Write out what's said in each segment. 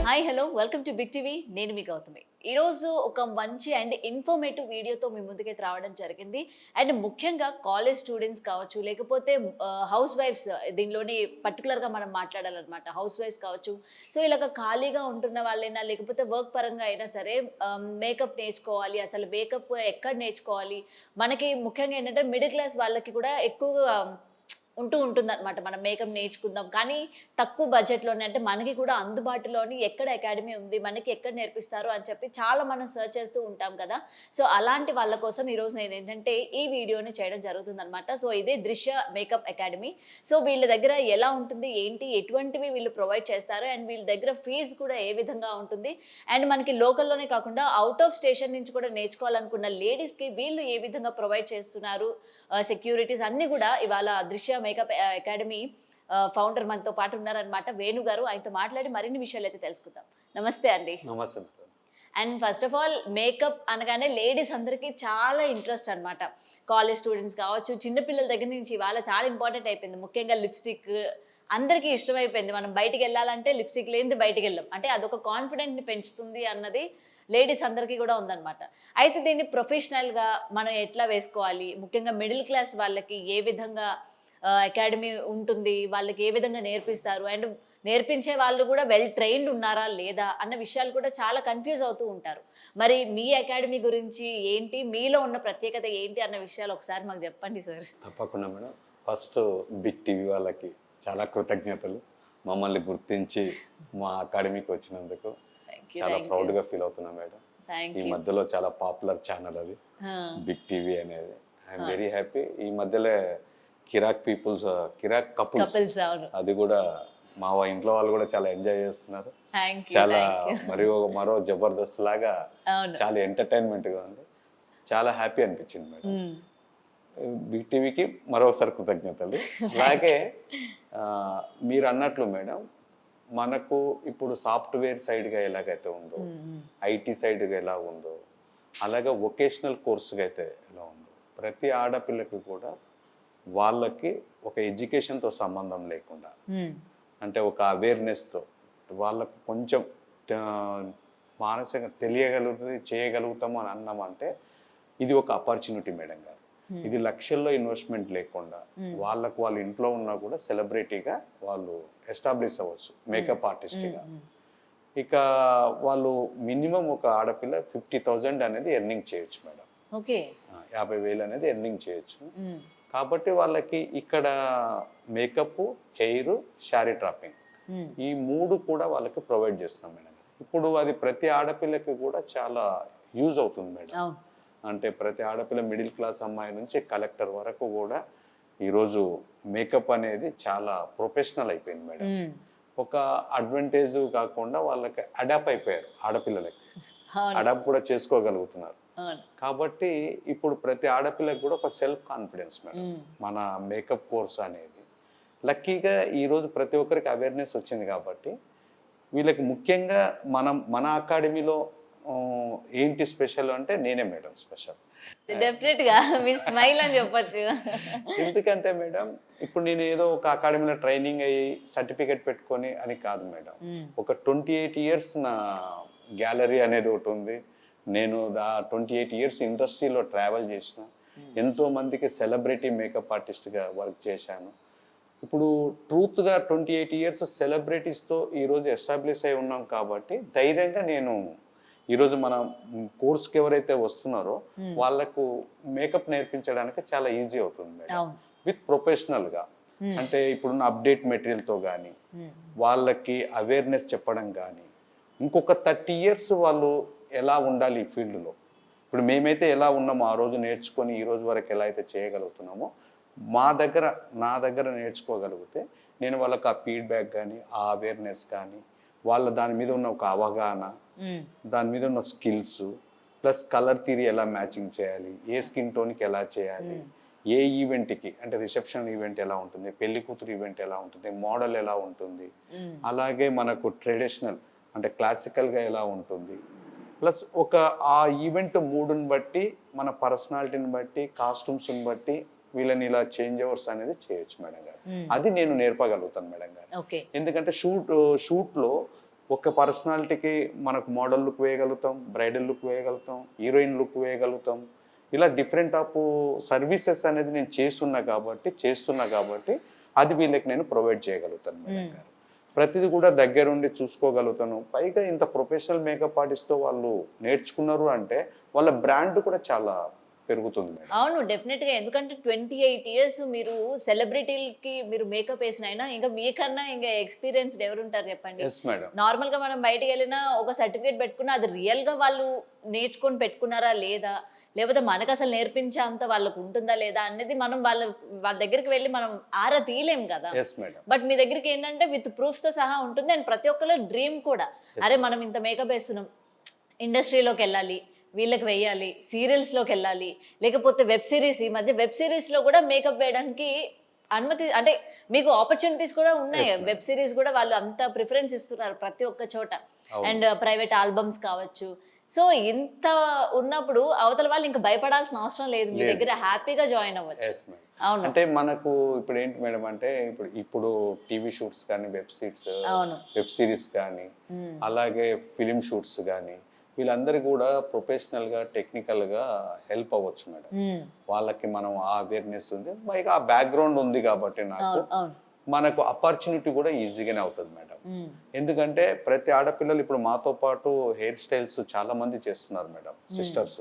Hi hello welcome to big TV. నేను మీ గౌతమి. ఈరోజు ఒక మంచి అండ్ ఇన్ఫర్మేటివ్ వీడియోతో మీ ముందుకైతే రావడం జరిగింది. అండ్ ముఖ్యంగా కాలేజ్ స్టూడెంట్స్ కావచ్చు, లేకపోతే హౌస్ వైఫ్స్, దీనిలోని పర్టికులర్గా మనం మాట్లాడాలన్నమాట. హౌస్ వైఫ్స్ కావచ్చు, సో ఇలాగ ఖాళీగా ఉంటున్న వాళ్ళైనా, లేకపోతే వర్క్ పరంగా అయినా సరే మేకప్ నేర్చుకోవాలి, అసలు మేకప్ ఎక్కడ నేర్చుకోవాలి, మనకి ముఖ్యంగా ఏంటంటే మిడిల్ క్లాస్ వాళ్ళకి కూడా ఎక్కువగా ఉంటుందన్నమాట. మనం మేకప్ నేర్చుకుందాం. కానీ తక్కువ బడ్జెట్‌లోనే, అంటే మనకి కూడా అందుబాటులోని ఎక్కడ అకాడమీ ఉంది, మనకి ఎక్కడ నేర్పిస్తారు అని చెప్పి చాలా మనం సెర్చ్ చేస్తూ ఉంటాం కదా! సో, అలాంటి వాళ్ళ కోసం ఈరోజు నేనేంటంటే ఈ వీడియోని చేయడం జరుగుతుందన్నమాట. సో, ఇదే దృశ్య మేకప్ అకాడమీ. సో, వీళ్ళ దగ్గర ఎలా ఉంటుంది, ఏంటి, ఎటువంటివి వీళ్ళు ప్రొవైడ్ చేస్తారు, అండ్ వీళ్ళ దగ్గర ఫీజ్ కూడా ఏ విధంగా ఉంటుంది, అండ్ మనకి లోకల్‌లోనే కాకుండా ఔట్ ఆఫ్ స్టేషన్ నుంచి కూడా నేర్చుకోవాలనుకున్న లేడీస్‌కి వీళ్ళు ఏ విధంగా ప్రొవైడ్ చేస్తున్నారు, సెక్యూరిటీస్ అన్నీ కూడా ఇవాళ దృశ్య మేకప్ అకాడమీ ఫౌండర్ మనతో పాటు ఉన్నారనమాట, వేణు గారు. ఆయనతో మాట్లాడి మరిన్ని విషయాలైతే తెలుసుకుందాం. నమస్తే అండి. నమస్తే madam. And first of all, makeup అనగానే లేడీస్ అందరికీ చాలా ఇంట్రెస్ట్ అనమాట. కాలేజ్ స్టూడెంట్స్ కావచ్చు, చిన్న పిల్లల దగ్గర నుంచి ఇవాళ చాలా ఇంపార్టెంట్ అయిపోయింది. ముఖ్యంగా లిప్‌స్టిక్ అందరికీ ఇష్టమైపోయింది. మనం బయటికెళ్ళాలంటే లిప్‌స్టిక్ లేనిదే బయటికెళ్ళం. అంటే అదొక కాన్ఫిడెంట్‌ని పెంచుతుంది అన్నది లేడీస్ అందరికీ కూడా ఉందనమాట. అయితే దీన్ని ప్రొఫెషనల్‌గా మనం ఎట్లా వేసుకోవాలి, ముఖ్యంగా మిడిల్ క్లాస్ వాళ్ళకి ఏ విధంగా అకాడమీ ఉంటుంది, వాళ్ళకి ఏ విధంగా నేర్పిస్తారు, అండ్ నేర్పించే వాళ్ళు కూడా వెల్ ట్రైన్డ్ ఉన్నారా లేదా అన్న విషయాలు కూడా చాలా కన్‌ఫ్యూజ్ అవుతూ ఉంటారు. మరి మీ అకాడమీ గురించి ఏంటి, మీలో ఉన్న ప్రత్యేకత ఏంటి అన్న విషయాలు ఒకసారి మాకు చెప్పండి సార్. తప్పకుండా మేడం. ఫస్ట్ బిగ్ టీవీ వాళ్ళకి చాలా కృతజ్ఞతలు. మమ్మల్ని గుర్తించి మా అకాడమీకి వచ్చినందుకు థ్యాంక్ యూ. చాలా థ్యాంక్ యూ. ప్రౌడ్‌గా ఫీల్ అవుతున్నా మేడం. థ్యాంక్ ఈ యూ. మధ్యలో చాలా పాపులర్ ఛానల్ అది ఆ! బిగ్ టీవీ అనేది. ఐయామ్ ఆ! Very happy. ఈ మధ్యలో కిరాక్ కపుల్స్ కపుల్స్ అవును. అది కూడా మా ఇంట్లో వాళ్ళు కూడా చాలా ఎంజాయ్ చేస్తున్నారు. Thank you. చాలా థ్యాంక్ యూ. మరో జబర్దస్త్ లాగా అవును. చాలా ఎంటర్‌టైన్‌మెంట్‌గా ఉంది. చాలా హ్యాపీ అనిపించింది మేడం. హ్మ్. బిగ్ టీవీకి మరోసారి కృతజ్ఞతలు. అలాగే మీరు అన్నట్లు మేడం, మనకు ఇప్పుడు సాఫ్ట్‌వేర్ సైడ్‌గా ఎలాగైతే ఉందో, హ్మ్. హ్మ్. ఐటీ సైడ్‌గా ఎలా ఉందో, అలాగే వొకేషనల్ కోర్స్‌గా అయితే ఎలా ఉందో, ప్రతి ఆడపిల్లకి కూడా వాళ్ళకి ఒక ఎడ్యుకేషన్‌తో సంబంధం లేకుండా, హ్మ్. అంటే ఒక అవేర్‌నెస్‌తో వాళ్ళకు కొంచెం ఆహ్, మానసికంగా తెలియగలుగుతది, చేయగలుగుతాము అని అన్నామంటే ఇది ఒక ఆపర్చునిటీ మేడం గారు. హ్మ్. ఇది లక్షల్లో ఇన్వెస్ట్మెంట్ లేకుండా హ్మ్. వాళ్ళకు వాళ్ళ ఇంట్లో ఉన్నా కూడా సెలబ్రిటీగా వాళ్ళు ఎస్టాబ్లిష్ అవ్వచ్చు మేకప్ ఆర్టిస్ట్గా. హ్మ్. ఇక వాళ్ళు మినిమం ఒక ఆడపిల్ల 50,000 అనేది ఎర్నింగ్ చేయొచ్చు మేడం. ఓకే. 50,000 అనేది ఎర్నింగ్ చేయొచ్చు. హ్మ్. కాబట్టి వాళ్ళకి ఇక్కడ మేకప్, హెయిర్, శారీ ట్రాపింగ్ హ్మ్. ఈ 3 కూడా వాళ్ళకి ప్రొవైడ్ చేస్తున్నాం మేడం గారు. ఇప్పుడు అది ప్రతి ఆడపిల్లకి కూడా చాలా యూజ్ అవుతుంది మేడం. అవును. అంటే ప్రతి ఆడపిల్ల మిడిల్ క్లాస్ అమ్మాయి నుంచి కలెక్టర్ వరకు కూడా ఈరోజు మేకప్ అనేది చాలా ప్రొఫెషనల్ అయిపోయింది మేడం. హ్మ్. ఒక అడ్వాంటేజ్ కాకుండా వాళ్ళకి అడాప్ట్ అయిపోయారు ఆడపిల్లలకి. అవును. అడాప్ట్ కూడా చేసుకోగలుగుతున్నారు. అవును. కాబట్టి ఇప్పుడు ప్రతి ఆడపిల్లకి కూడా ఒక సెల్ఫ్ కాన్ఫిడెన్స్ మేడం. హ్మ్. మన మేకప్ కోర్స్ అనేది లక్కీగా ఈరోజు ప్రతి ఒక్కరికి అవేర్నెస్ వచ్చింది కాబట్టి వీళ్ళకి ముఖ్యంగా మన అకాడమీలో ఏంటి స్పెషల్ అంటే నేనే మేడం స్పెషల్. డెఫినెట్‌గా మీరు స్మైల్ అని చెప్పొచ్చు. ఎందుకంటే మేడం ఇప్పుడు నేను ఏదో ఒక అకాడమీలో ట్రైనింగ్ అయ్యి సర్టిఫికేట్ పెట్టుకొని అని కాదు మేడం. హ్మ్. ఒక 28 ఇయర్స్ నా గ్యాలరీ అనేది ఒకటి ఉంది. నేను 28 ఇయర్స్ ఇండస్ట్రీలో ట్రావెల్ చేసిన. హ్మ్. ఎంతో మందికి సెలబ్రిటీ మేకప్ ఆర్టిస్ట్‌గా వర్క్ చేశాను. ఇప్పుడు ట్రూత్‌గా 28 ఇయర్స్ సెలబ్రిటీస్‌తో ఈరోజు ఎస్టాబ్లిష్ అయి ఉన్నాం కాబట్టి ధైర్యంగా నేను ఈరోజు మన కోర్స్‌కి ఎవరైతే వస్తున్నారో హ్మ్. వాళ్ళకు మేకప్ నేర్పించడానికి చాలా ఈజీ అవుతుంది మేడం. అవును. విత్ ప్రొఫెషనల్‌గా. హ్మ్. అంటే ఇప్పుడున్న అప్డేట్ మెటీరియల్‌తో గానీ, హ్మ్. వాళ్ళకి అవేర్‌నెస్ చెప్పడం గానీ, ఇంకొక 30 ఇయర్స్ వాళ్ళు ఎలా ఉండాలి ఈ ఫీల్డ్‌లో. ఇప్పుడు మేమైతే ఎలా ఉన్నామో ఆ రోజు నేర్చుకొని ఈ రోజు వరకు ఎలా అయితే చేయగలుగుతున్నామో, నా దగ్గర నేర్చుకోగలిగితే నేను వాళ్ళకి ఆ ఫీడ్‌బ్యాక్ గానీ, ఆ అవేర్‌నెస్ కానీ, వాళ్ళ దాని మీద ఉన్న ఒక అవగాహన, హ్మ్. దాని మీద ఉన్న స్కిల్స్, ప్లస్ కలర్ థియరీ ఎలా మ్యాచింగ్ చేయాలి, ఏ స్కిన్ టోన్‌కి ఎలా చేయాలి, హ్మ్. ఏ ఈవెంట్‌కి అంటే రిసెప్షన్ ఈవెంట్ ఎలా ఉంటుంది, పెళ్లి కూతురు ఈవెంట్ ఎలా ఉంటుంది, మోడల్ ఎలా ఉంటుంది, హ్మ్. అలాగే మనకు ట్రెడిషనల్ అంటే క్లాసికల్‌గా ఎలా ఉంటుంది. ప్లస్ ఆ ఈవెంట్ మూడ్‌ని బట్టి, మన పర్సనాలిటీని బట్టి, కాస్ట్యూమ్స్‌ని బట్టి వీళ్ళని ఇలా చేంజ్ ఓవర్స్ అనేది చేయొచ్చు మేడం గారు. హ్మ్. అది నేను నేర్పగలుగుతాను మేడం గారు. ఓకే. ఎందుకంటే షూట్‌లో ఒక పర్సనాలిటీకి మనకు మోడల్ లుక్ వేయగలుగుతాం, బ్రైడల్ లుక్ వేయగలుగుతాం, హీరోయిన్ లుక్ వేయగలుగుతాం. ఇలా డిఫరెంట్ ఆఫ్ సర్వీసెస్ అనేది నేను చేస్తున్నా కాబట్టి అది వీళ్ళకి నేను ప్రొవైడ్ చేయగలుగుతాను మేడం గారు. ప్రతిదీ కూడా దగ్గరుండి చూసుకోగలుగుతాను. పైగా ఇంత ప్రొఫెషనల్ మేకప్ ఆర్టిస్ట్తో వాళ్ళు నేర్చుకున్నారు అంటే వాళ్ళ బ్రాండ్ కూడా చాలా పెరుగుతుంది మేడం. అవును, డెఫినెట్‌గా. ఎందుకంటే 28 ఇయర్స్ మీరు సెలబ్రిటీలకి మీరు మేకప్ ఏసినైనా ఇంకా మీకన్నా ఇంకా ఎక్స్‌పీరియన్స్‌డ్ ఎవరుంటారు చెప్పండి? Yes madam. నార్మల్‌గా మనం బయటికెళ్ళినా ఒక సర్టిఫికేట్ పెట్టుకున్నా అది రియల్‌గా వాళ్ళు నేర్చుకొని పెట్టుకున్నారా లేదా? లేకపోతే మనకసలు నేర్పించే అంత వాళ్ళకు ఉంటుందా లేదా? అనేది మనం వాళ్ళ దగ్గరికి వెళ్లి మనం ఆరా తీయలేం కదా! Yes madam. బట్ మీ దగ్గరికి ఏంటంటే విత్ ప్రూఫ్స్‌తో సహా ఉంటుంది. అండ్ ప్రతి ఒక్కళ్ళ డ్రీమ్ కూడా. అరే మనం ఇంత మేకప్ ఏస్తున్నాం, ఇండస్ట్రీలోకెళ్ళాలి, వీళ్ళకి వెయ్యాలి, సీరియల్స్‌లోకెళ్ళాలి, లేకపోతే వెబ్ సిరీస్. ఈ మధ్య వెబ్ సిరీస్‌లో కూడా మేకప్ వేయడానికి అనుమతి అంటే మీకు ఆపర్చునిటీస్ కూడా ఉన్నాయి. Yes, madam. వెబ్ సిరీస్ కూడా వాళ్ళు అంత ప్రిఫరెన్స్ ఇస్తున్నారు ప్రతి ఒక్క చోట. అవును. అండ్ ప్రైవేట్ ఆల్బమ్స్ కావచ్చు. సో ఇంత ఉన్నప్పుడు అవతల వాళ్ళు ఇంకా భయపడాల్సిన అవసరం లేదు. మీ లేదు. దగ్గర హ్యాపీగా జాయిన్ అవ్వచ్చు. Yes madam. అవును. అంటే మనకు ఇప్పుడు ఏంటి మేడం అంటే ఇప్పుడు టీవీ షూట్స్ కానీ, అవును. వెబ్ సిరీస్ కానీ, అలాగే ఫిలిం షూట్స్ కానీ వీళ్ళందరూ కూడా ప్రొఫెషనల్గా, టెక్నికల్గా హెల్ప్ అవ్వచ్చు మేడం. వాళ్ళకి మనం ఆ అవేర్నెస్ ఉంది, పైగా ఆ బ్యాక్గ్రౌండ్ ఉంది కాబట్టి నాకు అవును. మనకు ఆపర్చునిటీ కూడా ఈజీగానే అవుతుంది మేడం. ఎందుకంటే ప్రతి ఆడపిల్లలు ఇప్పుడు మాతో పాటు హెయిర్ స్టైల్స్ చాలా మంది చేస్తున్నారు మేడం, సిస్టర్స్.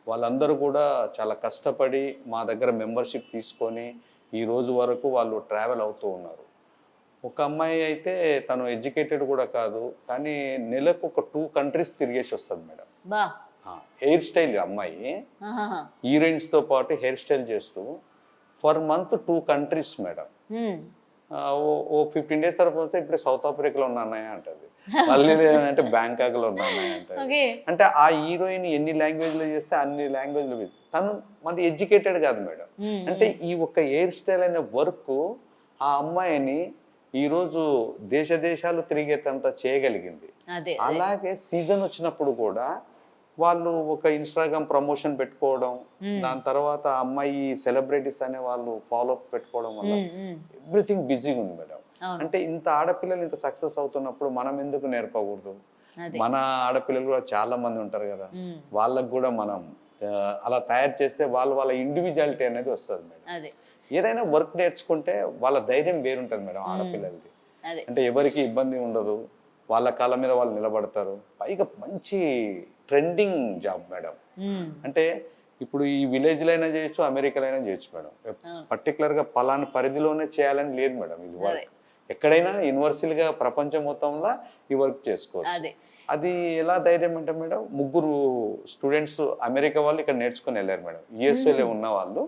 వాళ్ళందరూ కూడా చాలా కష్టపడి మా దగ్గర మెంబర్షిప్ తీసుకొని ఈ రోజు వరకు వాళ్ళు ట్రావెల్ అవుతూ ఉన్నారు. ఒక అమ్మాయి అయితే తను ఎడ్యుకేటెడ్ కూడా కాదు, కానీ నెలకు ఒక 2 కంట్రీస్ తిరిగేసి వస్తుంది మేడం. బా. హెయిర్ స్టైల్ అమ్మాయి ఆహాహా. హీరోయిన్స్తో పాటు హెయిర్ స్టైల్ చేస్తూ ఫర్ మంత్ 2 కంట్రీస్ మేడం. ఓ 15 డేస్ తర్వాత వస్తే ఇప్పుడు సౌత్ ఆఫ్రికాలో ఉన్నాయా అంటది, మళ్ళీ లేదంటే బ్యాంకాక్లో ఉన్నాయా అంటది. ఓకే. అంటే ఆ హీరోయిన్ ఎన్ని లాంగ్వేజ్లో చేస్తే అన్ని లాంగ్వేజ్లో తను మరి ఎడ్యుకేటెడ్ కాదు మేడం. అంటే ఈ ఒక హెయిర్ స్టైల్ అనే వర్క్ ఆ అమ్మాయిని ఈరోజు దేశాలు తిరిగేటంత చేయగలిగింది. అలాగే సీజన్ వచ్చినప్పుడు కూడా వాళ్ళు ఒక ఇన్స్టాగ్రామ్ ప్రమోషన్ పెట్టుకోవడం, దాని తర్వాత అమ్మాయి సెలబ్రిటీస్ అనే వాళ్ళు ఫాలో అప్ పెట్టుకోవడం వల్ల ఎవ్రీథింగ్ బిజీగా ఉంది మేడం. అంటే ఇంత ఆడపిల్లలు ఇంత సక్సెస్ అవుతున్నప్పుడు మనం ఎందుకు నేర్పకూడదు? మన ఆడపిల్లలు కూడా చాలా మంది ఉంటారు కదా, వాళ్ళకు కూడా మనం అలా తయారు చేస్తే వాళ్ళ ఇండివిజువాలిటీ అనేది వస్తుంది మేడం. ఏదైనా వర్క్ నేర్చుకుంటే వాళ్ళ ధైర్యం వేరుంటుంది మేడం ఆడపిల్లలది. అంటే ఎవరికి ఇబ్బంది ఉండదు, వాళ్ళ కాళ్ళ మీద వాళ్ళు నిలబడతారు. పైగా మంచి ట్రెండింగ్ జాబ్ మేడం. అంటే ఇప్పుడు ఈ విలేజ్లో అయినా చేయొచ్చు, అమెరికాలో అయినా చేయొచ్చు మేడం. పర్టికులర్గా పలానా పరిధిలోనే చేయాలని లేదు మేడం. ఇది వర్క్ ఎక్కడైనా యూనివర్సల్గా ప్రపంచం మొత్తంలో ఈ వర్క్ చేసుకోవచ్చు. అది ఎలా ధైర్యం అంటే మేడం, 3 స్టూడెంట్స్ అమెరికా వాళ్ళు ఇక్కడ నేర్చుకొని వెళ్ళారు మేడం. యుఎస్ఏలో ఉన్న వాళ్ళు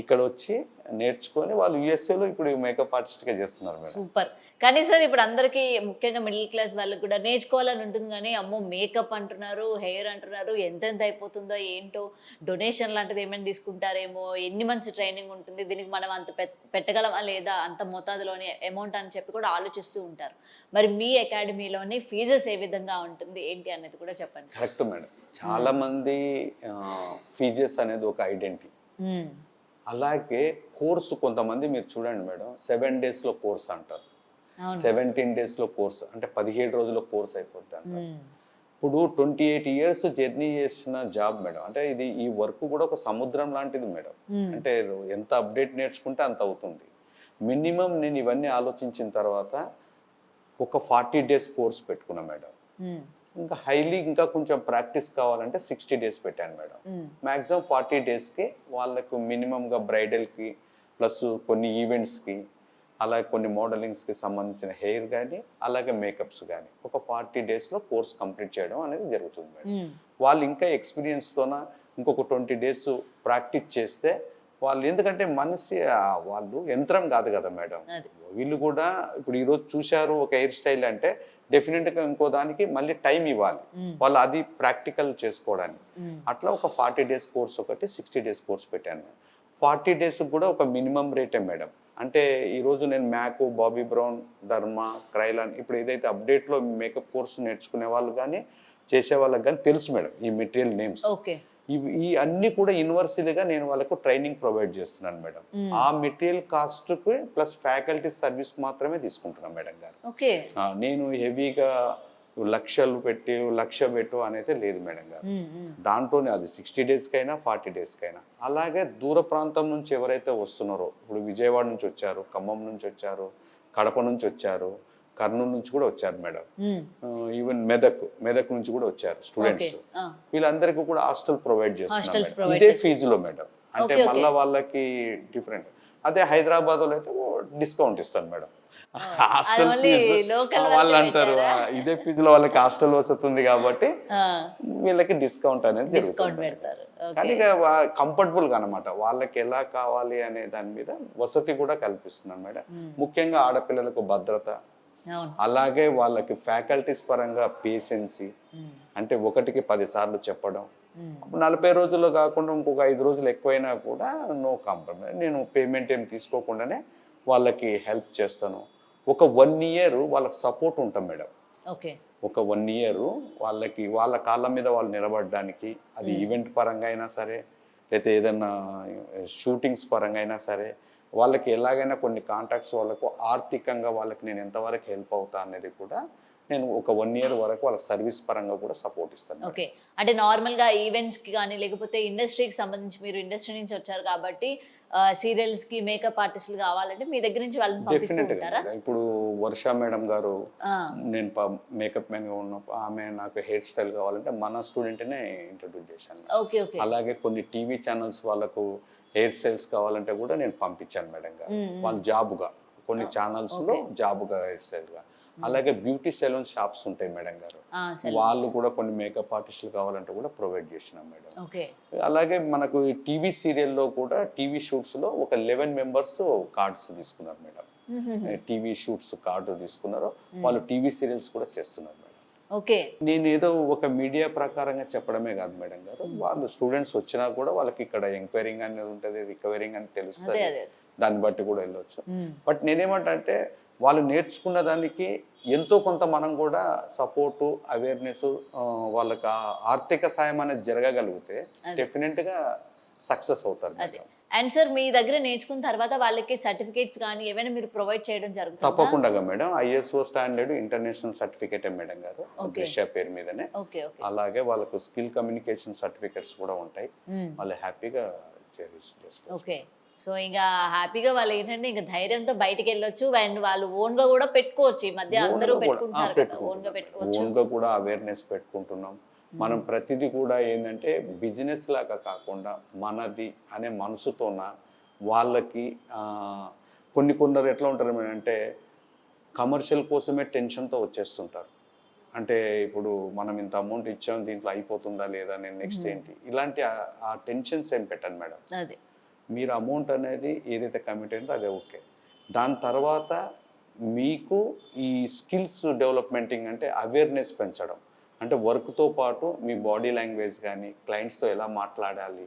ఇక్కడ వచ్చి నేర్చుకొని వాళ్ళు యుఎస్ఏలో ఇప్పుడు మేకప్ ఆర్టిస్ట్గా చేస్తున్నారు మేడం. సూపర్. కానీ సార్ ఇప్పుడు అందరికీ ముఖ్యంగా మిడిల్ క్లాస్ వాళ్ళకి కూడా నేర్చుకోవాలని ఉంటుంది, కానీ అమ్మో మేకప్ అంటున్నారు, హెయిర్ అంటున్నారు, ఎంతెంత అయిపోతుందో ఏంటో, డొనేషన్ లాంటిది ఏమైనా తీసుకుంటారేమో, ఎన్ని మంత్స్ ట్రైనింగ్ ఉంటుంది, దీనికి మనం అంత పెట్టగలమా లేదా, అంత మోతాదులోనే అమౌంట్ అని చెప్పి కూడా ఆలోచిస్తూ ఉంటారు. మరి మీ అకాడమీలోని ఫీజెస్ ఏ విధంగా ఉంటుంది ఏంటి అనేది కూడా చెప్పండి. Correct madam. చాలా మంది ఫీజెస్ అనేది ఒక ఐడెంటిటీ. అలాగే కోర్సు కొంతమంది మీరు చూడండి మేడం, 7 డేస్లో కోర్స్ అంటారు, 17 డేస్లో కోర్స్ అంటే 17 రోజుల్లో కోర్స్ అయిపోద్ది అంటారు. ఇప్పుడు 28 ఇయర్స్ జర్నీ చేసిన జాబ్ మేడం. అంటే ఈ వర్క్ కూడా ఒక సముద్రం లాంటిది మేడం. అంటే ఎంత అప్డేట్ నేర్చుకుంటే అంత అవుతుంది. మినిమం నేను ఇవన్నీ ఆలోచించిన తర్వాత ఒక 40 డేస్ కోర్స్ పెట్టుకున్నా మేడం. ఇంకా హైలీ ఇంకా కొంచెం ప్రాక్టీస్ కావాలంటే 60 డేస్ పెట్టాను మేడం. మ్యాక్సిమం 40 డేస్కి వాళ్ళకు మినిమంగా బ్రైడల్కి ప్లస్ కొన్ని ఈవెంట్స్కి, అలాగే కొన్ని మోడలింగ్స్కి సంబంధించిన హెయిర్ కానీ అలాగే మేకప్స్ కానీ ఒక 40 డేస్లో కోర్స్ కంప్లీట్ చేయడం అనేది జరుగుతుంది మేడం. వాళ్ళు ఇంకా ఎక్స్పీరియన్స్తోన ఇంకొక 20 డేస్ ప్రాక్టీస్ చేస్తే వాళ్ళు, ఎందుకంటే వాళ్ళు యంత్రం కాదు కదా మేడం. వీళ్ళు కూడా ఇప్పుడు ఈరోజు చూశారు ఒక హెయిర్ స్టైల్ అంటే డెఫినెట్గా ఇంకో దానికి మళ్ళీ టైం ఇవ్వాలి వాళ్ళు అది ప్రాక్టికల్ చేసుకోవడానికి. అట్లా ఒక 40 డేస్ కోర్స్ ఒకటి, 60 డేస్ కోర్స్ పెట్టాను. 40 డేస్ కూడా ఒక మినిమం రేటే మేడం. అంటే ఈరోజు నేను మ్యాక్, బాబీ బ్రౌన్, ధర్మా, క్రైలాన్ ఇప్పుడు ఏదైతే అప్డేట్లో మేకప్ కోర్సు నేర్చుకునే వాళ్ళు కానీ చేసే వాళ్ళకి కానీ తెలుసు మేడం ఈ మెటీరియల్ నేమ్స్. ఈ అన్ని కూడా యూనివర్సల్గా నేను వాళ్ళకు ట్రైనింగ్ ప్రొవైడ్ చేస్తున్నాను మేడం. ఆ మెటీరియల్ కాస్ట్కి ప్లస్ ఫ్యాకల్టీ సర్వీస్ మాత్రమే తీసుకుంటున్నాను మేడం గారు. ఓకే. నేను హెవీగా లక్షలు పెట్టి లక్ష పెట్టు అనేది లేదు మేడం గారు. దాంట్లోనే అది 60 డేస్కైనా 40 డేస్కైనా. అలాగే దూర ప్రాంతం నుంచి ఎవరైతే వస్తున్నారో, ఇప్పుడు విజయవాడ నుంచి వచ్చారు, ఖమ్మం నుంచి వచ్చారు, కడప నుంచి వచ్చారు, కర్నూలు నుంచి కూడా వచ్చారు మేడం. ఈవెన్ మెదక్ నుంచి కూడా వచ్చారు స్టూడెంట్స్. వీళ్ళందరికీ కూడా హాస్టల్ ప్రొవైడ్ చేస్తున్నాం మేడం. ఇదే ఫీజులో మేడం. అంటే మళ్ళీ వాళ్ళకి డిఫరెంట్. అదే హైదరాబాద్లో అయితే డిస్కౌంట్ ఇస్తాను మేడం. హాస్టల్ ఫీజు వాళ్ళు అంటారు ఇదే ఫీజులో వాళ్ళకి హాస్టల్ వసతి ఉంది కాబట్టి వీళ్ళకి డిస్కౌంట్ అనేది జరుగుతుంది. కానీ కంఫర్టబుల్గా అనమాట వాళ్ళకి ఎలా కావాలి అనే దాని మీద వసతి కూడా కల్పిస్తున్నాను మేడం. ముఖ్యంగా ఆడపిల్లలకు భద్రత, అలాగే వాళ్ళకి ఫ్యాకల్టీస్ పరంగా పేషెన్సీ, అంటే 1కి 10 సార్లు చెప్పడం. 40 రోజుల్లో కాకుండా ఇంకొక 5 రోజులు ఎక్కువైనా కూడా నో కాంప్రమైజ్, నేను పేమెంట్ ఏం తీసుకోకుండానే వాళ్ళకి హెల్ప్ చేస్తాను. ఒక 1 ఇయర్ వాళ్ళకి సపోర్ట్ ఉంటాం మేడం. ఒక 1 ఇయర్ వాళ్ళకి వాళ్ళ కాళ్ళ మీద వాళ్ళు నిలబడడానికి, అది ఈవెంట్ పరంగా అయినా సరే, లేకపోతే ఏదైనా షూటింగ్స్ పరంగా అయినా సరే, వాళ్ళకి ఎలాగైనా కొన్ని కాంటాక్ట్స్ వాళ్ళకు ఆర్థికంగా వాళ్ళకి నేను ఎంతవరకు హెల్ప్ అవుతా అనేది కూడా నేను ఒక 1 ఇయర్ వరకు వాళ్ళకి సర్వీస్ పరంగా కూడా సపోర్ట్ ఇస్తాను. ఓకే. అంటే నార్మల్గా ఈవెంట్స్కి కానీ లేకపోతే ఇండస్ట్రీకి సంబంధించి, మీరు ఇండస్ట్రీ నుంచి వచ్చారు కాబట్టి సీరియల్స్కి మేకప్ ఆర్టిస్టులు కావాలంటే మీ దగ్గర నుంచి వాళ్ళని పంపిస్తూ ఉంటారా? ఇప్పుడు వర్ష మేడం గారు, నేను మేకప్ మ్యాన్గా ఉన్నప్పుడు ఆమె నాకు హెయిర్ స్టైల్ కావాలంటే మన స్టూడెంట్నే ఇంట్రడ్యూస్ చేశాను. అలాగే కొన్ని టీవీ ఛానల్స్ వాళ్ళకు హెయిర్ స్టైల్స్ కావాలంటే కూడా నేను పంపించాను మేడం గారు. వాళ్ళు జాబుగా కొన్ని ఛానల్స్లో జాబుగా హెయిర్ స్టైల్గా. అలాగే బ్యూటీ సెలూన్ షాప్స్ ఉంటాయి మేడం గారు, వాళ్ళు కూడా కొన్ని మేకప్ ఆర్టిస్టులు కావాలంటే కూడా ప్రొవైడ్ చేసినాం మేడం. అలాగే మనకు ఈ టీవీ సీరియల్లో కూడా టీవీ షూట్స్లో ఒక 11 మెంబర్స్ కార్డ్స్ తీసుకున్నారు మేడం. టీవీ షూట్స్ కార్డు తీసుకున్నారు, వాళ్ళు టీవీ సీరియల్స్ కూడా చేస్తున్నారు మేడం. నేను ఏదో ఒక మీడియా ప్రకారంగా చెప్పడమే కాదు మేడం గారు, వాళ్ళు స్టూడెంట్స్ వచ్చినా కూడా వాళ్ళకి ఇక్కడ ఎంక్వైరింగ్ అనేది ఉంటుంది, రికవరింగ్ అని తెలుస్తుంది, దాన్ని బట్టి కూడా వెళ్ళొచ్చు. బట్ నేనేమంటే వాళ్ళు నేర్చుకున్న దానికి ఎంతో కొంత మనం కూడా సపోర్టు, అవేర్నెస్, వాళ్ళకి ఆర్థిక సాయం అనేది జరగగలిగితే డెఫినెట్గా సక్సెస్ అవుతారు. అండ్ సార్, మీ దగ్గర నేర్చుకున్న తర్వాత వాళ్ళకి సర్టిఫికేట్స్ కానీ ఏమైనా మీరు ప్రొవైడ్ చేయడం జరుగుతుంది? తప్పకుండా madam. ISO standard international certificate madam గారు, దృశ్య పేరు మీదనే. అలాగే వాళ్ళకు స్కిల్ కమ్యూనికేషన్ సర్టిఫికేట్స్ కూడా ఉంటాయి, వాళ్ళు హ్యాపీగా చేసుకోవచ్చు. సో ఇంకా హ్యాపీగా వాళ్ళు ఏంటంటే ఇంకా ధైర్యంతో బయటికి వెళ్ళొచ్చు, అండ్ వాళ్ళు ఓన్గా కూడా పెట్టుకోవచ్చు. ఈ మధ్య అందరూ పెట్టుకుంటారు కదా, ఓన్గా పెట్టుకోవచ్చు. ఓన్గా కూడా అవేర్నెస్ పెట్టుకుంటున్నాం మనం. ప్రతిదీ కూడా ఏంటంటే బిజినెస్ లాగా కాకుండా మనది అనే మనసుతోన వాళ్ళకి కొందరు ఎట్లా ఉంటారు అంటే కమర్షియల్ కోసమే టెన్షన్తో వచ్చేస్తుంటారు. అంటే ఇప్పుడు మనం ఇంత అమౌంట్ ఇచ్చాం, దీంట్లో అయిపోతుందా లేదా, నేను నెక్స్ట్ ఏంటి, ఇలాంటి ఆ టెన్షన్స్ ఏం పెట్టాను మేడం. మీరు అమౌంట్ అనేది ఏదైతే కమిట్ అయిందో అదే ఓకే. దాని తర్వాత మీకు ఈ స్కిల్స్ డెవలప్మెంటింగ్ అంటే అవేర్నెస్ పెంచడం, అంటే వర్క్తో పాటు మీ బాడీ లాంగ్వేజ్ కానీ, క్లయింట్స్తో ఎలా మాట్లాడాలి,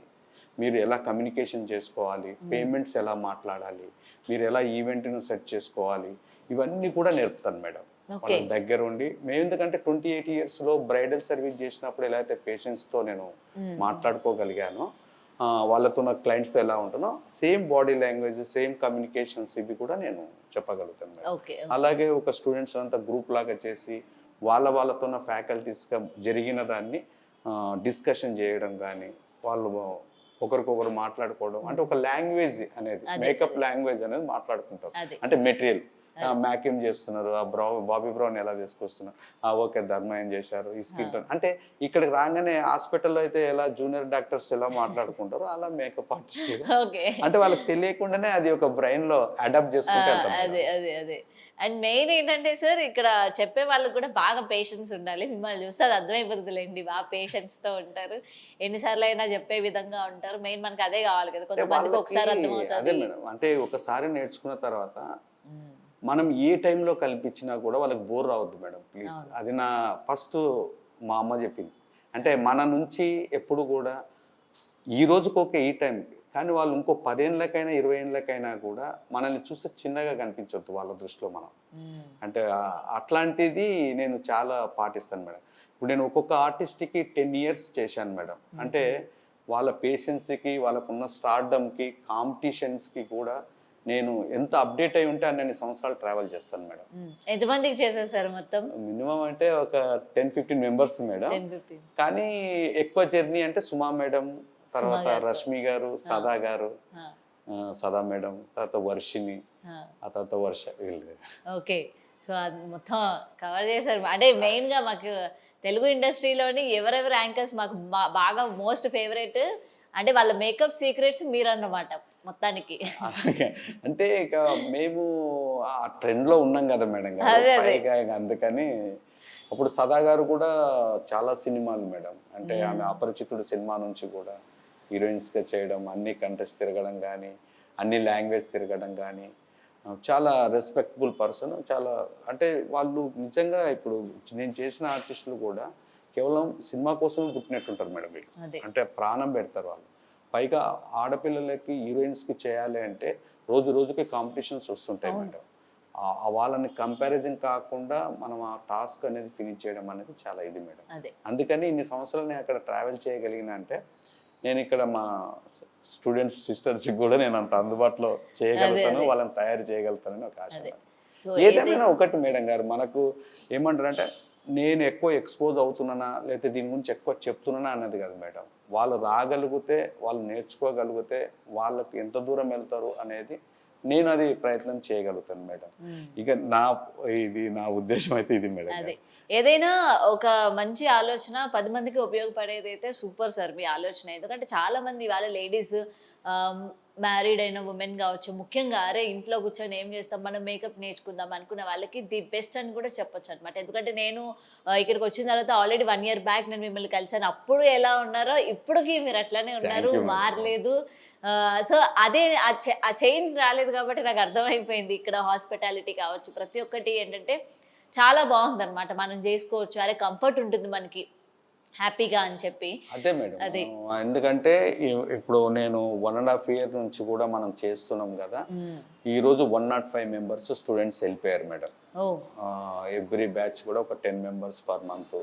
మీరు ఎలా కమ్యూనికేషన్ చేసుకోవాలి, పేమెంట్స్ ఎలా మాట్లాడాలి, మీరు ఎలా ఈవెంట్ను సెట్ చేసుకోవాలి, ఇవన్నీ కూడా నేర్పుతాను మేడం వాళ్ళ దగ్గర ఉండి. మేము ఎందుకంటే 28 ఇయర్స్లో బ్రైడల్ సర్వీస్ చేసినప్పుడు ఎలా అయితే పేషెంట్స్తో నేను మాట్లాడుకోగలిగానో, వాళ్ళతో నా క్లయింట్స్తో ఎలా ఉంటానో same body language, same communications ఇవి కూడా నేను చెప్పగలుగుతాను మేడం. అలాగే ఒక స్టూడెంట్స్ అంతా గ్రూప్ లాగా చేసి వాళ్ళతో ఉన్న ఫ్యాకల్టీస్గా జరిగిన దాన్ని డిస్కషన్ చేయడం కానీ, వాళ్ళు ఒకరికొకరు మాట్లాడుకోవడం, అంటే ఒక లాంగ్వేజ్ అనేది, మేకప్ లాంగ్వేజ్ అనేది మాట్లాడుకుంటాం. అంటే మెటీరియల్ మ్యాకేం చేస్తున్నారు, బాబీ బ్రౌన్ ఎలా తీసుకొస్తున్నారు, ఓకే ధర్మ ఏం చేశారు, ఈ స్కిల్ అంటే ఇక్కడికి రాగానే హాస్పిటల్లో అయితే ఎలా జూనియర్ డాక్టర్స్ ఎలా మాట్లాడుకుంటారో అలా మేకప్ ఆర్టిస్ట్, అంటే వాళ్ళకి తెలియకుండానే అది ఒక బ్రెయిన్ లో అడాప్ట్ చేసుకుంటే. అదే అండ్ మెయిన్ ఏంటంటే సార్, ఇక్కడ చెప్పే వాళ్ళకి కూడా బాగా పేషెన్స్ ఉండాలి. మిమ్మల్ని చూస్తే అది అర్థమైపోతుందిలేండి, బాగా పేషెన్స్తో ఉంటారు, ఎన్నిసార్లు అయినా చెప్పే విధంగా ఉంటారు. మెయిన్ మనకి అదే కావాలి కదా, కొంతమందికి ఒకసారి అర్థమవుతుంది. అంటే ఒకసారి నేర్చుకున్న తర్వాత మనం ఏ టైంలో కల్పించినా కూడా వాళ్ళకి బోర్ రావద్దు మేడం, ప్లీజ్. అది నా ఫస్ట్ మా అమ్మ చెప్పింది. అంటే మన నుంచి ఎప్పుడు కూడా ఈ రోజుకి ఓకే ఈ టైంకి, కానీ వాళ్ళు ఇంకో 10 ఏళ్ళకైనా 20 ఏళ్ళకైనా కూడా మనల్ని చూస్తే చిన్నగా కనిపించొద్దు వాళ్ళ దృష్టిలో మనం. అంటే అట్లాంటిది నేను చాలా పాటిస్తాను మేడం. ఇప్పుడు నేను ఒక్కొక్క ఆర్టిస్ట్కి 10 ఇయర్స్ చేశాను మేడం. అంటే వాళ్ళ పేషెన్స్కి, వాళ్ళకున్న స్టార్డమ్కి, కాంపిటీషన్స్కి కూడా నేను ఎంత అప్డేట్ అయి ఉంటే అన్ని సంవత్సరాలు ట్రావెల్ చేస్తాను మేడం. ఎంతమందికి చేసేసారు మొత్తం? మినిమం అంటే ఒక 10-15 మెంబర్స్ మేడం. 10-15. కానీ ఎక్కువ జర్నీ అంటే సుమా మేడం, తర్వాత గారితో. రష్మి గారు, సదా గారు, ఆ, సదా మేడం, తర్వాత వర్షిని, ఆ. ఆ తర్వాత వర్ష వీళ్ళు. ఓకే. సో అది మొత్తం కవర్ చేశారు. అంటే మెయిన్గా మాకు తెలుగు ఇండస్ట్రీలోని ఎవరెవరు యాంకర్స్ మాకు బాగా మోస్ట్ ఫేవరెట్ అంటే వాళ్ళ మేకప్ సీక్రెట్స్ మీరన్నమాట మొత్తానికి. అంటే ఇక మేము ఆ ట్రెండ్లో ఉన్నాం కదా మేడం గారు, అదే, అదే. పైగా ఇక అందుకని అప్పుడు సదా గారు కూడా చాలా సినిమాలు మేడం, అంటే ఆమె అపరిచితుడు సినిమా నుంచి కూడా హీరోయిన్స్గా చేయడం, అన్ని కంట్రీస్ తిరగడం కానీ, అన్ని లాంగ్వేజ్ తిరగడం కానీ, చాలా రెస్పెక్టబుల్ పర్సన్. చాలా అంటే వాళ్ళు నిజంగా ఇప్పుడు నేను చేసిన ఆర్టిస్టులు కూడా కేవలం సినిమా కోసం పుట్టినట్టుంటారు మేడం వీళ్ళు. అదే. అంటే ప్రాణం పెడతారు వాళ్ళు. పైగా ఆడపిల్లలకి హీరోయిన్స్కి చేయాలి అంటే రోజు రోజుకి కాంపిటీషన్స్ వస్తుంటాయి మేడం. వాళ్ళని కంపారిజన్ కాకుండా మనం ఆ టాస్క్ అనేది ఫినిష్ చేయడం అనేది చాలా ఇది మేడం. అదే. అందుకని ఇన్ని సంవత్సరాలు నేను అక్కడ ట్రావెల్ చేయగలిగిన అంటే నేను ఇక్కడ మా స్టూడెంట్స్ సిస్టర్స్కి కూడా నేను అంత అందుబాటులో చేయగలుగుతాను, అదే. వాళ్ళని తయారు చేయగలుగుతానని ఒక ఆశ అదే. మేడం. సో ఏదేమైనా ఒకటి మేడం గారు, మనకు ఏమంటారంటే నేను ఎక్కువ ఎక్స్పోజ్ అవుతున్నానా లేకపోతే దీని గురించి ఎక్కువ చెప్తున్నానా అన్నది కాదు మేడం. వాళ్ళు రాగలిగితే, వాళ్ళు నేర్చుకోగలిగితే వాళ్ళకి ఎంత దూరం వెళ్తారు అనేది నేను అది ప్రయత్నం చేయగలుగుతాను మేడం. ఇక నా ఉద్దేశం అయితే ఇది మేడం. అదే ఏదైనా ఒక మంచి ఆలోచన 10 మందికి ఉపయోగపడేది అయితే సూపర్ సార్ మీ ఆలోచన. ఎందుకంటే చాలా మంది వాళ్ళ లేడీస్ మ్యారీడ్ అయిన ఉమెన్ కావచ్చు, ముఖ్యంగా అరే ఇంట్లో కూర్చొని ఏం చేస్తాం, మనం మేకప్ నేర్చుకుందాం అనుకున్న వాళ్ళకి ది బెస్ట్ అని కూడా చెప్పొచ్చు అనమాట. ఎందుకంటే నేను ఇక్కడికి వచ్చిన తర్వాత ఆల్రెడీ 1 year బ్యాక్ నేను మిమ్మల్ని కలిసాను. అప్పుడు ఎలా ఉన్నారో ఇప్పటికి మీరు అట్లానే ఉన్నారు, Thank you, madam. మారలేదు. సో అదే ఆ చేంజ్ రాలేదు కాబట్టి నాకు అర్థమైపోయింది. ఇక్కడ హాస్పిటాలిటీ కావచ్చు, ప్రతి ఒక్కటి ఏంటంటే చాలా బాగుంది అనమాట. మనం చేసుకోవచ్చు, అరే కంఫర్ట్ ఉంటుంది మనకి హ్యాపీగా అని చెప్పి. అదే మేడం. అదే. ఎందుకంటే ఇప్పుడు నేను 1.5 year నుంచి కూడా మనం చేస్తున్నాం కదా. ఈ రోజు 105 members స్టూడెంట్స్ వెళ్ళిపోయారు మేడం. ఓ ఎవ్రీ బ్యాచ్ కూడా ఒక 10 members పర్ మంత్.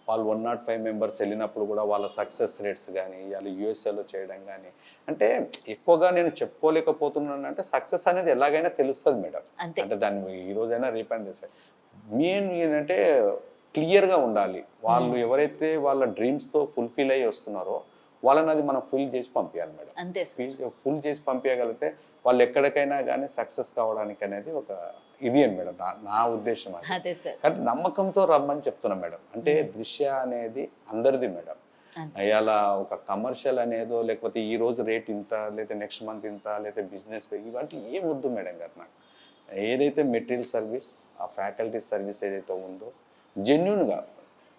వాళ్ళు 105 members వెళ్ళినప్పుడు కూడా వాళ్ళ సక్సెస్ రేట్స్ కానీ, వాళ్ళు యూఎస్ఏలో చేయడం కానీ, అంటే ఎక్కువగా నేను చెప్పుకోలేకపోతున్నాను. అంటే సక్సెస్ అనేది ఎలాగైనా తెలుస్తుంది మేడం. అంతే. అంటే దాన్ని ఈ రోజైనా రీపైన్ చేస్తాయి. మెయిన్ ఏంటంటే క్లియర్గా ఉండాలి. వాళ్ళు ఎవరైతే వాళ్ళ డ్రీమ్స్తో ఫుల్ఫిల్ అయ్యి వస్తున్నారో వాళ్ళని అది మనం ఫుల్ చేసి పంపించాలి మేడం. అంతే సార్. ఫుల్ చేసి పంపించగలిగితే వాళ్ళు ఎక్కడికైనా కానీ సక్సెస్ కావడానికి అనేది ఒక ఇది అని మేడం నా ఉద్దేశం. అది అదే సార్. కానీ నమ్మకంతో రమ్మని చెప్తున్నా మేడం. అంటే దృశ్య అనేది అందరిది మేడం. ఇలా ఒక కమర్షియల్ అనేదో లేకపోతే ఈ రోజు రేట్ ఇంత లేదా నెక్స్ట్ మంత్ ఇంత లేదా బిజినెస్ ఇవంటే ఏం వద్దు మేడం గారు. నాకు ఏదైతే మెటీరియల్ సర్వీస్, ఆ ఫ్యాకల్టీ సర్వీస్ ఏదైతే ఉందో జెన్యున్గా,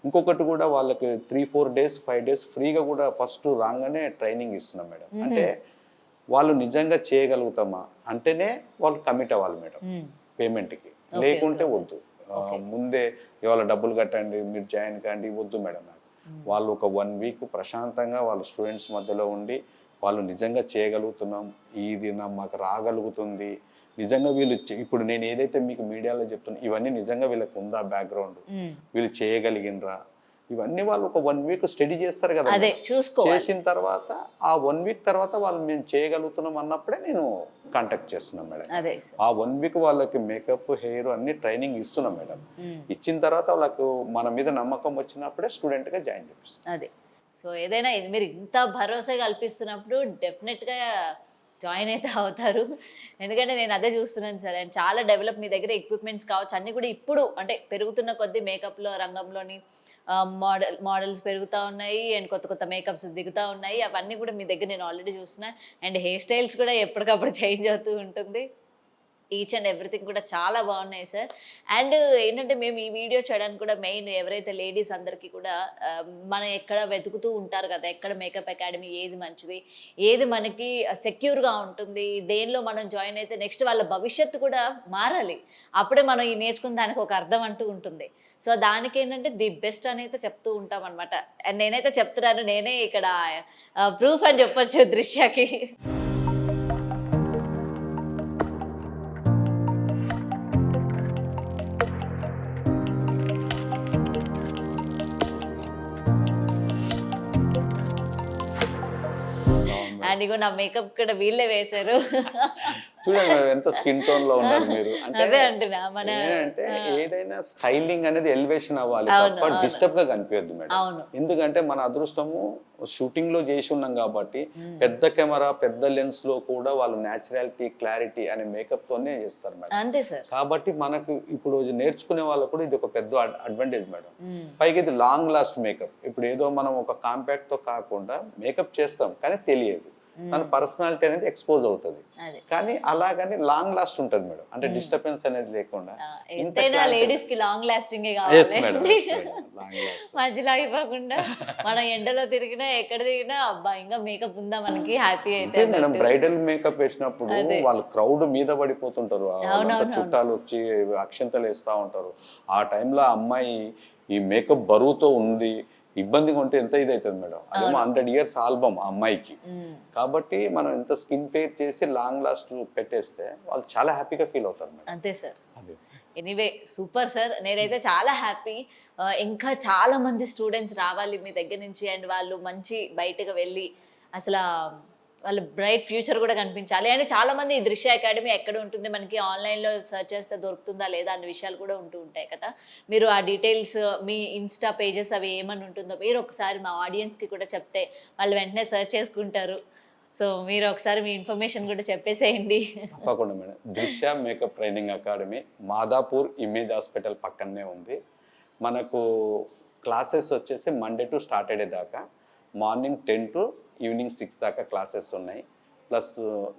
ఇంకొకటి కూడా వాళ్ళకి 3-4 days 5 days ఫ్రీగా కూడా ఫస్ట్ రాగానే ట్రైనింగ్ ఇస్తున్నాం మేడం. అంటే వాళ్ళు నిజంగా చేయగలుగుతామా అంటేనే వాళ్ళు కమిట్ అవ్వాలి మేడం పేమెంట్కి, లేకుంటే వద్దు. ముందే ఇవాళ డబ్బులు కట్టండి మీరు జాయిన్ కండి వద్దు మేడం. నాకు వాళ్ళు ఒక 1 week ప్రశాంతంగా వాళ్ళు స్టూడెంట్స్ మధ్యలో ఉండి వాళ్ళు నిజంగా చేయగలుగుతున్నాం, ఇది మాకు రాగలుగుతుంది, నిజంగా వీళ్ళు ఇప్పుడు నేను ఏదైతే మీకు మీడియాలో చెప్తున్నా ఇవన్నీ నిజంగా వీళ్ళకి ఉందా బ్యాక్గ్రౌండ్, వీళ్ళు చేయగలిగినరా, ఇవన్నీ వాళ్ళు ఒక 1 week స్టడీ చేస్తారు కదా. అదే చూసుకోవాలి. చేసిన తర్వాత ఆ 1 week తర్వాత వాళ్ళు మేము చేయగలుగుతున్నాం అన్నప్పుడే నేను కాంటాక్ట్ చేస్తున్నాం మేడం. అదే ఆ 1 week వాళ్ళకి మేకప్, హెయిర్ అన్ని ట్రైనింగ్ ఇస్తున్నాం మేడం. ఇచ్చిన తర్వాత వాళ్ళకు మన మీద నమ్మకం వచ్చినప్పుడే స్టూడెంట్గా జాయిన్ చేపిస్తాం. అదే. సో ఏదైనా ఇది మీరు ఇంత భరోసా కల్పిస్తున్నప్పుడు డెఫినెట్గా జాయిన్ అయితే అవుతారు. ఎందుకంటే నేను అదే చూస్తున్నాను సార్. అండ్ చాలా డెవలప్ మీ దగ్గర ఎక్విప్మెంట్స్ కావచ్చు అన్నీ కూడా ఇప్పుడు అంటే పెరుగుతున్న కొద్దీ మేకప్లో రంగంలోని మోడల్స్ పెరుగుతూ ఉన్నాయి అండ్ కొత్త కొత్త మేకప్స్ దిగుతూ ఉన్నాయి. అవన్నీ కూడా మీ దగ్గర నేను ఆల్రెడీ చూస్తున్నా. అండ్ హెయిర్ స్టైల్స్ కూడా ఎప్పటికప్పుడు చేంజ్ అవుతూ ఉంటుంది. ఈచ్ అండ్ ఎవ్రీథింగ్ కూడా చాలా బాగున్నాయి సార్. అండ్ ఏంటంటే మేము ఈ వీడియో చేయడానికి కూడా మెయిన్ ఎవరైతే లేడీస్ అందరికీ కూడా మనం ఎక్కడ వెతుకుతూ ఉంటారు కదా, ఎక్కడ మేకప్ అకాడమీ ఏది మంచిది, ఏది మనకి సెక్యూర్గా ఉంటుంది, దేనిలో మనం జాయిన్ అయితే నెక్స్ట్ వాళ్ళ భవిష్యత్తు కూడా మారాలి, అప్పుడే మనం ఈ నేర్చుకున్న దానికి ఒక అర్థం అంటూ ఉంటుంది. సో దానికి ఏంటంటే ది బెస్ట్ అని అయితే చెప్తూ ఉంటాం అనమాట. అండ్ నేనైతే చెప్తున్నాను, నేనే ఇక్కడ ప్రూఫ్ అని చెప్పొచ్చు దృశ్యకి. అండ్ ఇగో నా మేకప్ కూడా వీళ్ళే వేశారు. చూడండి మేడం ఎంత స్కిన్ టోన్ లో ఉన్నారు మీరు. అదే అంటే అంటున్నా మన ఏంటంటే ఏదైనా స్టైలింగ్ అనేది ఎలివేషన్ అవ్వాలి అవును, తప్ప డిస్టర్బ్ గా కనిపించద్దు మేడం. అవును. ఎందుకంటే మన అదృష్టము షూటింగ్ లో చేసి ఉన్నాం కాబట్టి పెద్ద కెమెరా పెద్ద లెన్స్ లో కూడా వాళ్ళు న్యాచురాలిటీ క్లారిటీ అనే మేకప్ తోనే చేస్తారు మేడం. అంతే సార్. కాబట్టి మనకు ఇప్పుడు నేర్చుకునే వాళ్ళకు కూడా ఇది ఒక పెద్ద అడ్వాంటేజ్ మేడం. పైగా ఇది లాంగ్ లాస్ట్ మేకప్. ఇప్పుడు ఏదో మనం ఒక కాంపాక్ట్ తో కాకుండా మేకప్ చేస్తాం కానీ తెలియదు, తన పర్సనాలిటీ అనేది ఎక్స్పోజ్ అవుతుంది. అదే. కానీ అలాగని లాంగ్ లాస్ట్ ఉంటుంది మేడం. అంటే డిస్టర్బెన్స్ అనేది లేకుండా ఎంతైనా లేడీస్ కి లాంగ్ లాస్టింగ్ Yes, madam. కావాలి. Yes, madam. Long last. మధ్యలో అయిపోకుండా మనం ఎండలో తిరిగినా ఎక్కడ తిరిగినా అబ్బా ఇంకా మేకప్ ఉందా మనకి హ్యాపీ అయితే అంతే మేడం. అన్నట్టు. బ్రైడల్ మేకప్ వేసినప్పుడు వాళ్ళు క్రౌడ్ మీద పడిపోతుంటారు, వాళ్ళంతా చుట్టాలు వచ్చి అక్షంతలు వేస్తూ ఉంటారు. ఆ టైంలో ఆ అమ్మాయి ఈ మేకప్ బరువుతో ఉంది, ఇబ్బందిగా ఉంటే ఎంత ఇది అవుతుంది మేడం. అదేమో 100 years ఆల్బమ్ ఆ అమ్మాయికి. కాబట్టి మనం ఎంత స్కిన్ ఫేర్ చేసి లాంగ్ లాస్ట్ పెట్టేస్తే వాళ్ళు చాలా హ్యాపీగా ఫీల్ అవుతారు మేడం. అంతే సార్. అదే ఎనీవే సూపర్ సార్, నేనైతే చాలా హ్యాపీ. ఇంకా చాలా మంది స్టూడెంట్స్ రావాలి మీ దగ్గర నుంచి, అండ్ వాళ్ళు మంచి బయటకు వెళ్ళి అసలు వాళ్ళ బ్రైట్ ఫ్యూచర్ కూడా కనిపించాలి. అండ్ చాలా మంది ఈ దృశ్య అకాడమీ ఎక్కడ ఉంటుంది, మనకి ఆన్లైన్లో సెర్చ్ చేస్తే దొరుకుతుందా లేదా అనే విషయాలు కూడా ఉంటూ ఉంటాయి కదా. మీరు ఆ డీటెయిల్స్ మీ ఇన్స్టా పేజెస్ అవి ఏమని ఉంటుందో మీరు ఒకసారి మా ఆడియన్స్కి కూడా చెప్తే వాళ్ళు వెంటనే సెర్చ్ చేసుకుంటారు. సో మీరు ఒకసారి మీ ఇన్ఫర్మేషన్ కూడా చెప్పేసేయండి. తప్పకుండా మేడం. దృశ్య makeup training academy Madhapur image hospital పక్కనే ఉంది. మనకు క్లాసెస్ వచ్చేసి మండే టు సాటర్డే దాకా మార్నింగ్ 10 to ఈవినింగ్ 6 దాకా క్లాసెస్ ఉన్నాయి. ప్లస్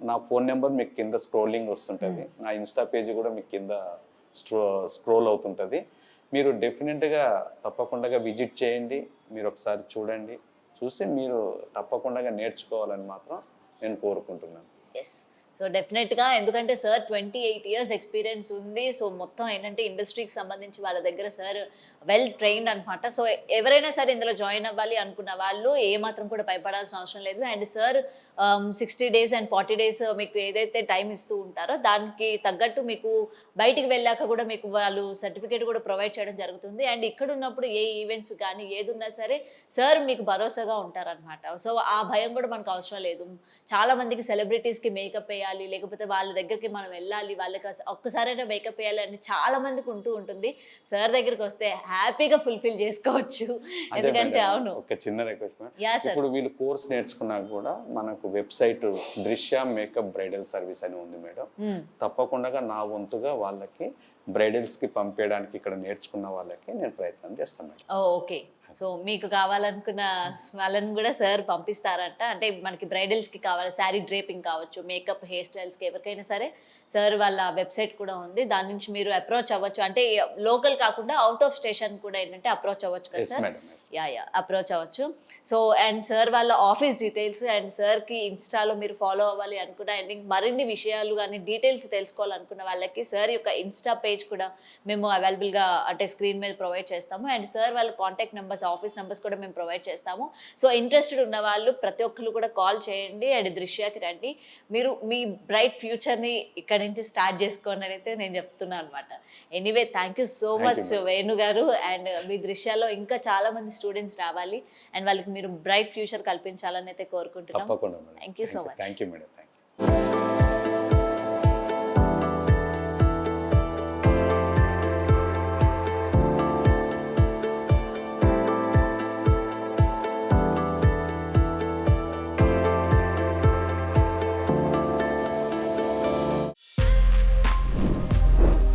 నా ఫోన్ నెంబర్ మీకు కింద స్క్రోలింగ్ వస్తుంటుంది, నా ఇన్స్టా పేజ్ కూడా మీకు కింద స్క్రోల్ అవుతుంటుంది. మీరు డెఫినెట్గా తప్పకుండా విజిట్ చేయండి, మీరు ఒకసారి చూడండి, చూసి మీరు తప్పకుండా నేర్చుకోవాలని మాత్రం నేను కోరుకుంటున్నాను. ఎస్, సో డెఫినెట్గా, ఎందుకంటే సార్ 28 years ఎక్స్పీరియన్స్ ఉంది. సో మొత్తం ఏంటంటే ఇండస్ట్రీకి సంబంధించి వాళ్ళ దగ్గర సార్ వెల్ ట్రైన్డ్ అనమాట. సో ఎవరైనా సరే ఇందులో జాయిన్ అవ్వాలి అనుకున్న వాళ్ళు ఏమాత్రం కూడా భయపడాల్సిన అవసరం లేదు. And sir 60 days and 40 days మీకు ఏదైతే టైం ఇస్తూ ఉంటారో దానికి తగ్గట్టు మీకు బయటికి వెళ్ళాక కూడా మీకు వాళ్ళు సర్టిఫికేట్ కూడా ప్రొవైడ్ చేయడం జరుగుతుంది. అండ్ ఇక్కడ ఉన్నప్పుడు ఏ ఈవెంట్స్ కానీ ఏది ఉన్నా సరే సార్ మీకు భరోసాగా ఉంటారనమాట. సో ఆ భయం కూడా మనకు అవసరం లేదు. చాలా మందికి సెలబ్రిటీస్కి మేకప్ వేయాలి, లేకపోతే వాళ్ళ దగ్గరికి మనం వెళ్ళాలి, వాళ్ళకి ఒక్కసారైనా మేకప్ వేయాలి అని చాలా మందికి ఉంటూ ఉంటుంది. సార్ దగ్గరికి వస్తే హ్యాపీగా ఫుల్ఫిల్ చేసుకోవచ్చు. ఎందుకంటే అవును, ఒక చిన్న రిక్వెస్ట్, యా సార్. ఇప్పుడు వీళ్ళు కోర్స్ నేర్చుకున్నాక కూడా మనకు వెబ్సైట్ దృశ్య మేకప్ బ్రైడల్ సర్వీస్ అని ఉంది మేడం. తప్పకుండా నా వంతుగా వాళ్ళకి బ్రైడల్స్కి పంపించడానికి ఇక్కడ నేర్చుకున్న వాళ్ళకి నేను ప్రయత్నం చేస్తాను మేడం. ఓకే, సో మీకు కావాలనుకున్న వాళ్ళని కూడా సార్ పంపిస్తారంట. అంటే మనకి బ్రైడల్స్కి కావాలి, శారీ డ్రేపింగ్ కావచ్చు, మేకప్, హెయిర్ స్టైల్స్కి ఎవరికైనా సరే సార్ వాళ్ళ వెబ్సైట్ కూడా ఉంది, దాని నుంచి మీరు అప్రోచ్ అవ్వచ్చు. అంటే లోకల్ కాకుండా అవుట్ ఆఫ్ స్టేషన్ కూడా ఏంటంటే అప్రోచ్ అవ్వచ్చు కదా సార్. యా అప్రోచ్ అవ్వచ్చు. సో అండ్ సార్ వాళ్ళ ఆఫీస్ డీటెయిల్స్ అండ్ సార్కి ఇన్స్టాలో మీరు ఫాలో అవ్వాలి అనుకున్న అండ్ మరిన్ని విషయాలు కానీ డీటెయిల్స్ తెలుసుకోవాలనుకున్న వాళ్ళకి సార్ యొక్క ఇన్స్టా పేజ్ కూడా మేము అవైలబుల్గా అంటే స్క్రీన్ మీద ప్రొవైడ్ చేస్తాము. అండ్ సార్ వాళ్ళ కాంటాక్ట్ నెంబర్స్, ఆఫీస్ నెంబర్స్ కూడా మేము ప్రొవైడ్ చేస్తాము. సో ఇంట్రెస్టెడ్ ఉన్న వాళ్ళు ప్రతి ఒక్కరు కూడా కాల్ చేయండి అండ్ దృశ్యకి రండి. మీరు మీ బ్రైట్ ఫ్యూచర్ని ఇక్కడ నుంచి స్టార్ట్ చేసుకోండి అని అయితే నేను చెప్తున్నాను అనమాట. Anyway thank you so much Venu గారు. అండ్ మీ దృశ్యాల్లో ఇంకా చాలా మంది స్టూడెంట్స్ రావాలి అండ్ వాళ్ళకి మీరు బ్రైట్ ఫ్యూచర్ కల్పించాలని అయితే కోరుకుంటున్నాం. Thank you so much. Thank you madam.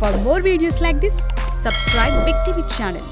For more videos like this, subscribe Big TV channel.